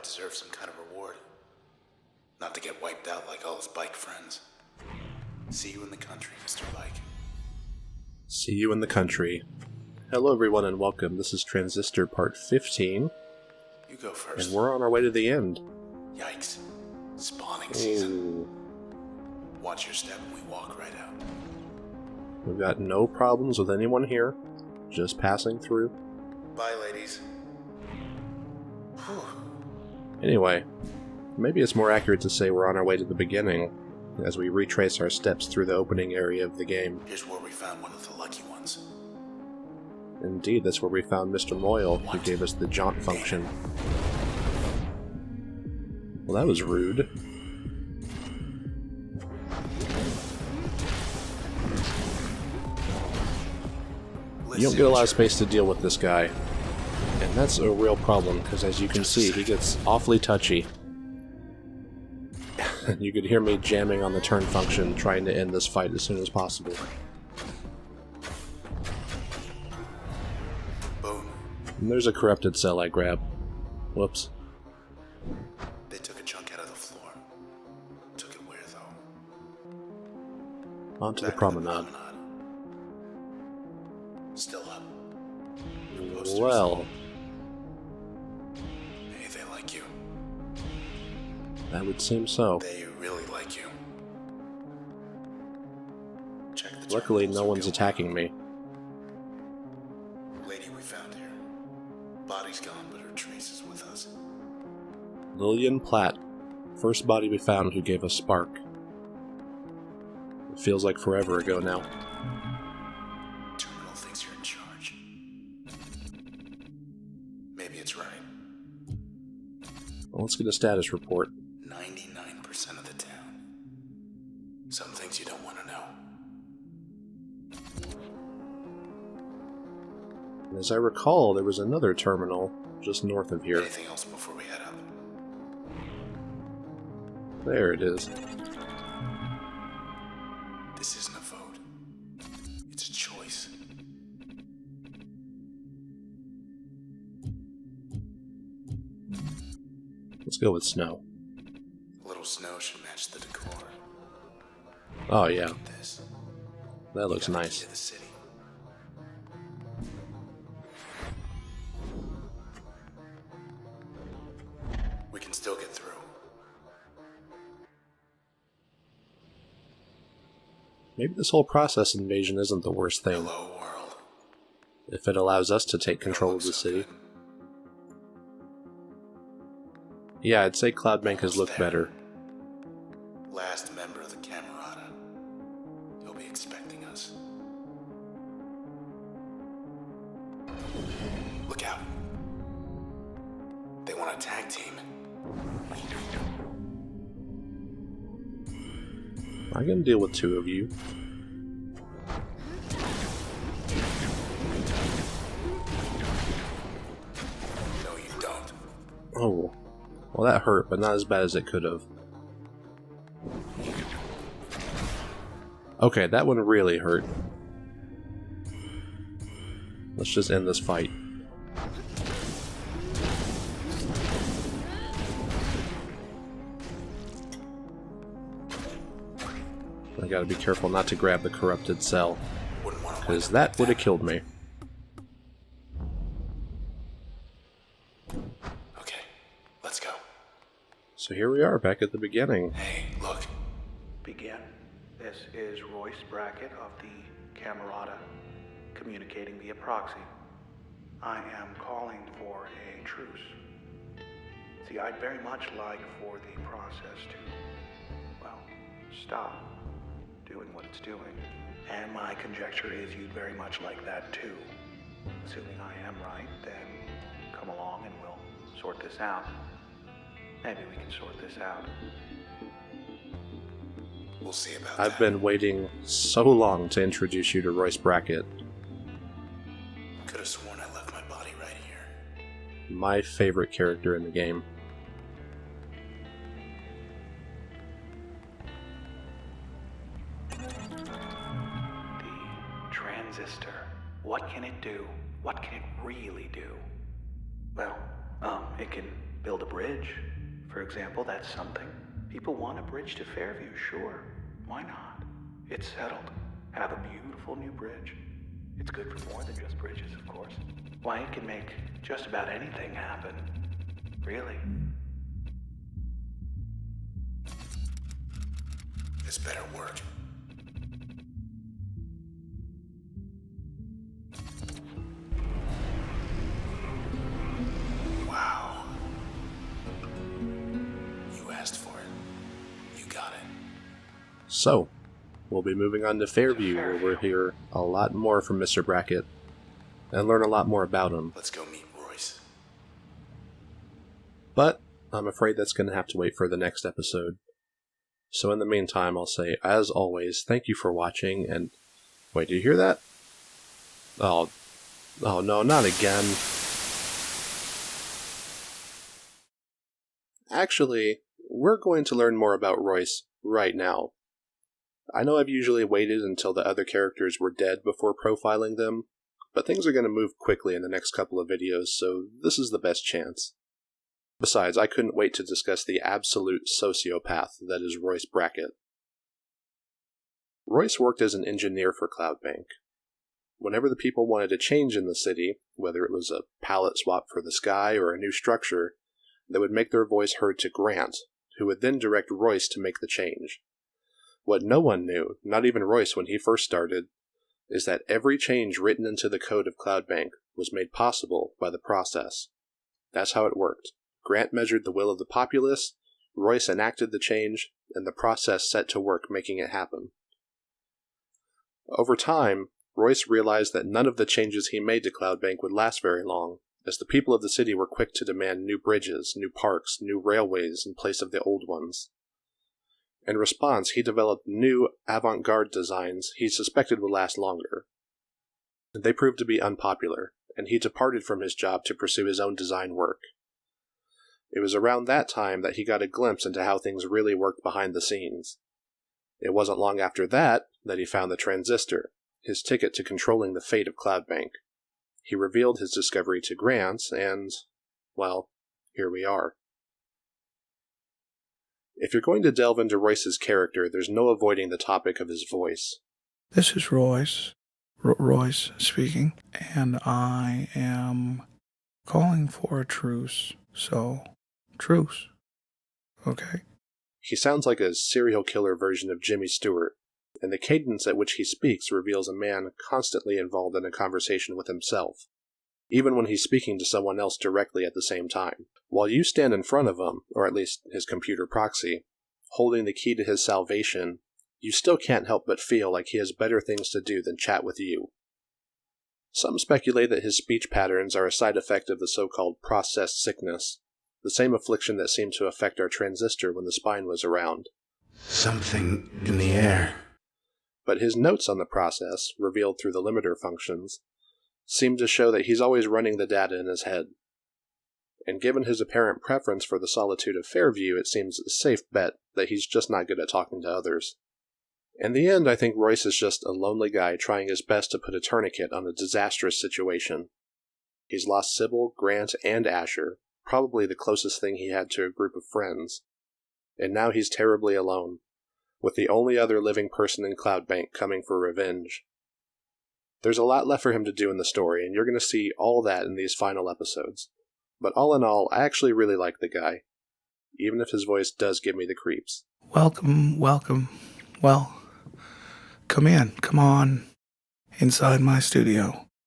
Bike deserves some kind of reward. Not to get wiped out like all his bike friends. See you in the country, Mr. Bike. See you in the country. Hello everyone and welcome. This is Transistor Part 15. You go first. And we're on our way to the end. Yikes. Spawning season. Watch your step and we walk right out. We've got no problems with anyone here. Just passing through. Bye, ladies. Whew. Anyway, maybe it's more accurate to say we're on our way to the beginning, as we retrace our steps through the opening area of the game. Here's where we found one of the lucky ones. Indeed, that's where we found Mr. Moyle, who gave us the jaunt function. Well, that was rude. You don't get a lot of space to deal with this guy. And that's a real problem, because as you can see, he gets awfully touchy. You could hear me jamming on the turn function, trying to end this fight as soon as possible. Boom. And there's a corrupted cell I grab. Whoops. They took a chunk out of the floor. Took it where, though? Onto the promenade. Still up. Well. Hey, they like you. That would seem so. They really like you. Check the Luckily, no terminals one's or attacking me. Lady we found here. Body's gone, but her trace is with us. Lillian Platt. First body we found who gave us spark. It feels like forever ago now. Terminal thinks you're in charge. Maybe it's right. Well, let's get a status report. 99% of the town. Some things you don't want to know. And as I recall, there was another terminal just north of here. Anything else before we head up? There it is. This isn't a vote. It's a choice. Let's go with snow. A little snow should match the decor. Oh yeah, Look at this. that looks Got the key nice. to the city. We can still get through. Maybe this whole process invasion isn't the worst thing, Hello, world. if it allows us to take control of Looks the so city. good. Yeah, I'd say Cloudbank has looked better. Last member of the Camerata. He'll be expecting us. Look out. They want a tag team. I can deal with two of you. No, you don't. Oh, well that hurt, but not as bad as it could have. Okay, that one really hurt. Let's just end this fight. I gotta be careful not to grab the corrupted cell, Wouldn't want to because that would have killed me. Okay, let's go. So here we are, back at the beginning. Hey, look. Begin. This is Royce Brackett of the Camerata, communicating via proxy. I am calling for a truce. See, I'd very much like for the process to, well, stop doing what it's doing. And my conjecture is you'd very much like that too. Assuming I am right, then come along and we'll sort this out. Maybe we can sort this out. We'll see about I've that. been waiting so long to introduce you to Royce Brackett, Could have sworn I left my body right here. my favorite character in the game. The Transistor. What can it do? What can it really do? Well, it can build a bridge, for example. That's something. People want a bridge to Fairview, sure. Why not? It's settled. Have a beautiful new bridge. It's good for more than just bridges, of course. Why, it can make just about anything happen. Really. This better work. Wow. You asked for it. You got it. So, we'll be moving on to Fairview, where we'll hear a lot more from Mr. Brackett and learn a lot more about him. Let's go meet Royce. But I'm afraid that's going to have to wait for the next episode. So in the meantime, I'll say, as always, thank you for watching, and... Wait, do you hear that? Oh no, not again. Actually, we're going to learn more about Royce right now. I know I've usually waited until the other characters were dead before profiling them, but things are going to move quickly in the next couple of videos, so this is the best chance. Besides, I couldn't wait to discuss the absolute sociopath that is Royce Brackett. Royce worked as an engineer for Cloudbank. Whenever the people wanted a change in the city, whether it was a palette swap for the sky or a new structure, they would make their voice heard to Grant, who would then direct Royce to make the change. What no one knew, not even Royce when he first started, is that every change written into the code of Cloudbank was made possible by the process. That's how it worked. Grant measured the will of the populace, Royce enacted the change, and the process set to work making it happen. Over time, Royce realized that none of the changes he made to Cloudbank would last very long, as the people of the city were quick to demand new bridges, new parks, new railways in place of the old ones. In response, he developed new avant-garde designs he suspected would last longer. They proved to be unpopular, and he departed from his job to pursue his own design work. It was around that time that he got a glimpse into how things really worked behind the scenes. It wasn't long after that he found the Transistor, his ticket to controlling the fate of Cloudbank. He revealed his discovery to Grant, and, well, here we are. If you're going to delve into Royce's character, there's no avoiding the topic of his voice. This is Royce. Royce speaking, and I am calling for a truce. So, truce. Okay? He sounds like a serial killer version of Jimmy Stewart, and the cadence at which he speaks reveals a man constantly involved in a conversation with himself, even when he's speaking to someone else directly at the same time. While you stand in front of him, or at least his computer proxy, holding the key to his salvation, you still can't help but feel like he has better things to do than chat with you. Some speculate that his speech patterns are a side effect of the so-called process sickness, the same affliction that seemed to affect our Transistor when the spine was around. Something in the air. But his notes on the process, revealed through the limiter functions, seem to show that he's always running the data in his head. And given his apparent preference for the solitude of Fairview, it seems a safe bet that he's just not good at talking to others. In the end, I think Royce is just a lonely guy trying his best to put a tourniquet on a disastrous situation. He's lost Sybil, Grant, and Asher, probably the closest thing he had to a group of friends. And now he's terribly alone, with the only other living person in Cloudbank coming for revenge. There's a lot left for him to do in the story, and you're going to see all that in these final episodes. But all in all, I actually really like the guy, even if his voice does give me the creeps. Welcome. Well, come on, inside my studio.